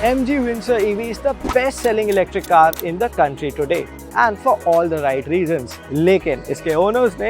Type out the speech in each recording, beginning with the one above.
MG Windsor EV is the best-selling electric car in the country today, and for all the right reasons. लेकिन इसके owners ने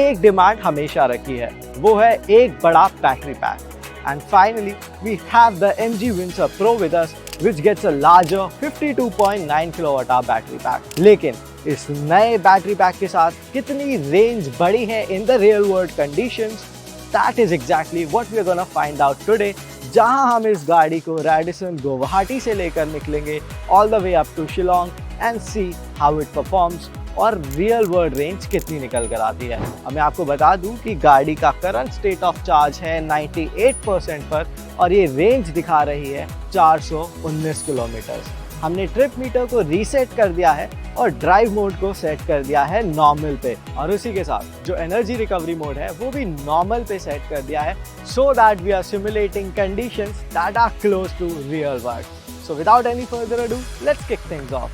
एक demand हमेशा रखी है, वो है एक बड़ा battery pack. And finally, we have the MG Windsor Pro with us, which gets a larger 52.9 kWh battery pack. लेकिन इस नए बैटरी पैक के साथ कितनी रेंज बढ़ी है in the real world conditions, that is exactly what we are gonna find out today. जहां हम इस गाड़ी को रेडिसन गुवाहाटी से लेकर निकलेंगे all the way up to Shillong and see how it performs और रियल वर्ल्ड रेंज कितनी निकल कर आती है. अब मैं आपको बता दूं कि गाड़ी का करंट स्टेट ऑफ चार्ज है 98% पर और ये रेंज दिखा रही है 419 किलोमीटर. हमने ट्रिप मीटर को रीसेट कर दिया है और ड्राइव मोड को सेट कर दिया है नॉर्मल पे, और उसी के साथ जो एनर्जी रिकवरी मोड है वो भी नॉर्मल पे सेट कर दिया है, so that we are simulating conditions that are close to real world. So without any further ado, let's kick things off.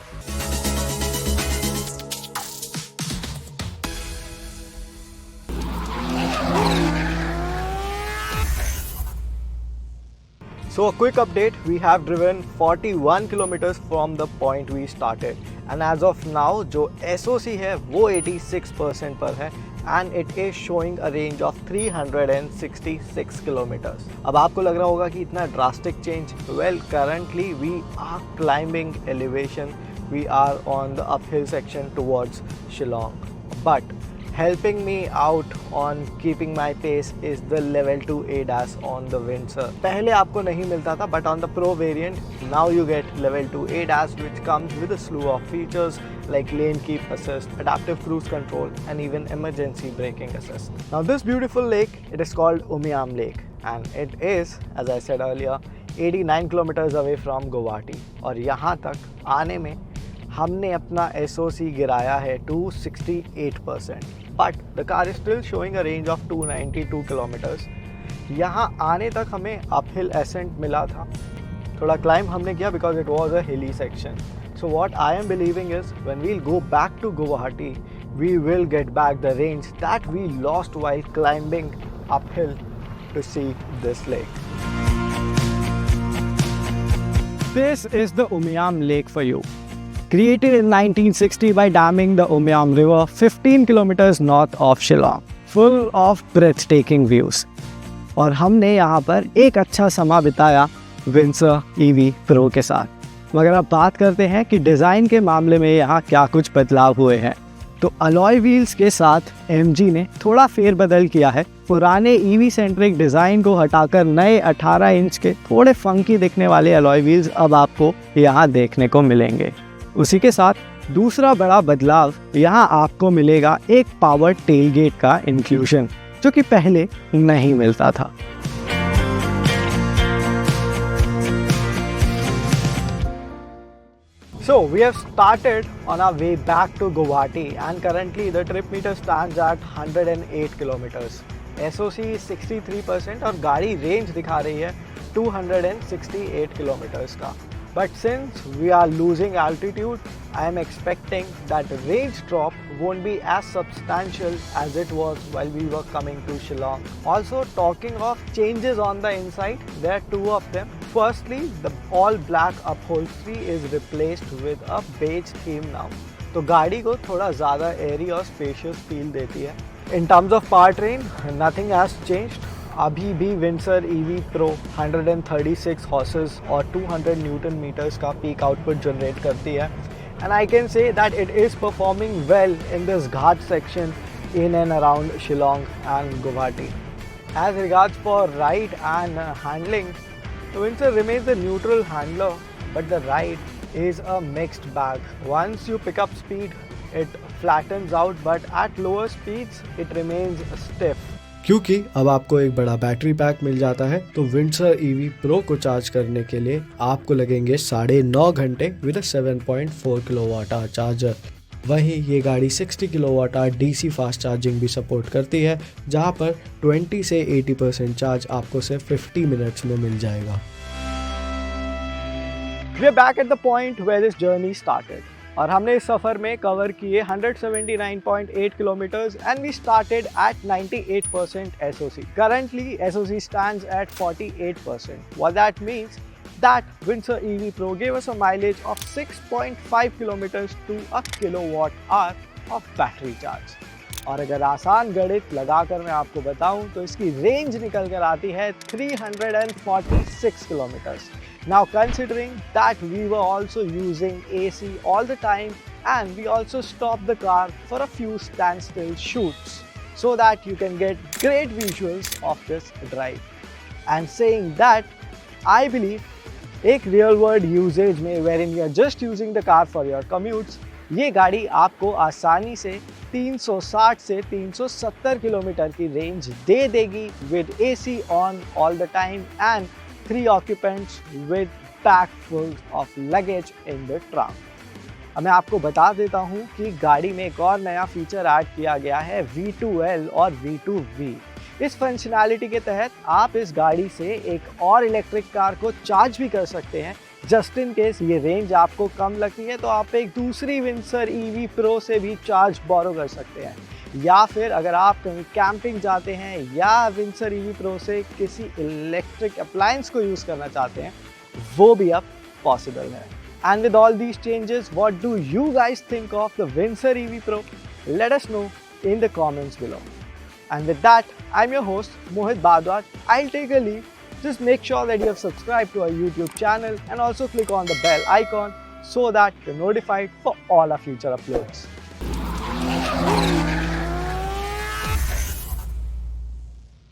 So a quick update, we have driven 41 kilometers from the point we started, and as of now जो SOC है वो 86% पर है and it is showing a range of 366 kilometers. अब आपको लग रहा होगा कि इतना drastic change. Well, currently we are climbing elevation, we are on the uphill section towards Shillong, but helping me out on keeping my pace is the level 2 ADAS on the Windsor. पहले आपको नहीं मिलता था, but on the Pro variant now you get level 2 ADAS, which comes with a slew of features like lane keep assist, adaptive cruise control and even emergency braking assist. Now this beautiful lake, it is called Umiam Lake and it is, as I said earlier, 89 kilometers away from Guwahati. और यहाँ तक आने में हमने अपना SOC गिराया है 268%, but the car is still showing a range of 292 kilometers. यहाँ आने तक हमें uphill ascent मिला था, थोड़ा climb हमने किया because it was a hilly section. So what I am believing is when we'll go back to Guwahati, we will get back the range that we lost while climbing uphill to see this lake. This is the Umiam Lake for you. Created in 1960 by damming the Umiam River 15 kilometers north of Shillong, full of breathtaking views. और हमने यहाँ पर एक अच्छा समा बिताया Windsor EV Pro के साथ. मगर अब बात करते हैं कि डिज़ाइन के मामले में यहाँ क्या कुछ बदलाव हुए हैं. तो अलॉय व्हील्स के साथ MG ने थोड़ा फेरबदल किया है. पुराने EV सेंट्रिक डिज़ाइन को हटाकर नए 18 इंच के थोड़े फंकी दिखने वाले अलॉय व्हील्स अब आपको यहाँ देखने को मिलेंगे. उसी के साथ दूसरा बड़ा बदलाव यहाँ आपको मिलेगा एक पावर टेलगेट का इंक्लूजन, जो कि पहले नहीं मिलता था. So we have started on our way back to Guwahati and currently the trip meter stands at 108 kilometers. SOC is 63% और गाड़ी रेंज दिखा रही है 268 kilometers का. But since we are losing altitude, I am expecting that the range drop won't be as substantial as it was while we were coming to Shillong. Also, talking of changes on the inside, there are two of them. Firstly, the all black upholstery is replaced with a beige theme now. तो गाड़ी को थोड़ा ज़्यादा airy और spacious feel देती है. In terms of powertrain, nothing has changed. अभी भी Windsor EV Pro 136 horses और 200 Newton meters का peak output generate करती है, and I can say that it is performing well in this ghat section in and around Shillong and Guwahati. As regards for ride and handling, the Windsor remains a neutral handler, but the ride is a mixed bag. Once you pick up speed, it flattens out, but at lower speeds, it remains stiff. क्योंकि अब आपको एक बड़ा battery pack मिल जाता है, तो Windsor EV Pro को charge करने के लिए आपको लगेंगे 9.5 घंटे with a 7.4 kilowatt hour charger. वहीं ये गाड़ी 60 kilowatt hour DC fast charging भी सपोर्ट करती है, जहां पर 20 से 80% चार्ज आपको सिर्फ 50 मिनट्स में मिल जाएगा. We are back at the point where this journey started. और हमने इस सफ़र में कवर किए 179.8 kilometres and we started at 98% SOC. Currently SOC stands at 48%. What that means that Windsor EV Pro gave us a mileage of 6.5 kilometers to a kilowatt hour of battery charge. और अगर आसान गणित लगाकर मैं आपको बताऊं तो इसकी रेंज निकल कर आती है 346 kilometers. Now considering that we were also using AC all the time and we also stopped the car for a few standstill shoots so that you can get great visuals of this drive. And saying that, I believe एक real world usage में wherein you are just using the car for your commutes, ये गाड़ी आपको आसानी से 360 से 370 kilometre की range दे देगी with AC on all the time and 3 occupants with packed full of luggage in the trunk. अब मैं आपको बता देता हूँ कि गाड़ी में एक और नया फीचर ऐड किया गया है V2L और V2V. इस फंक्शनैलिटी के तहत आप इस गाड़ी से एक और इलेक्ट्रिक कार को चार्ज भी कर सकते हैं. जस्ट इन केस ये रेंज आपको कम लगती है तो आप एक दूसरी विंसर EV Pro से भी चार्ज बोरो कर सकते हैं. या फिर अगर आप कहीं कैंपिंग जाते हैं या विंसर EV Pro से किसी इलेक्ट्रिक अप्लायंस को यूज़ करना चाहते हैं, वो भी अब पॉसिबल है. And with all these changes, what do you guys think of the Windsor EV Pro? Let us know in the comments below. And with that, I'm your host, Mohit Bhardwaj. I'll take a leave. Just make sure that you have subscribed to our YouTube channel and also click on the bell icon so that you're notified for all our future uploads.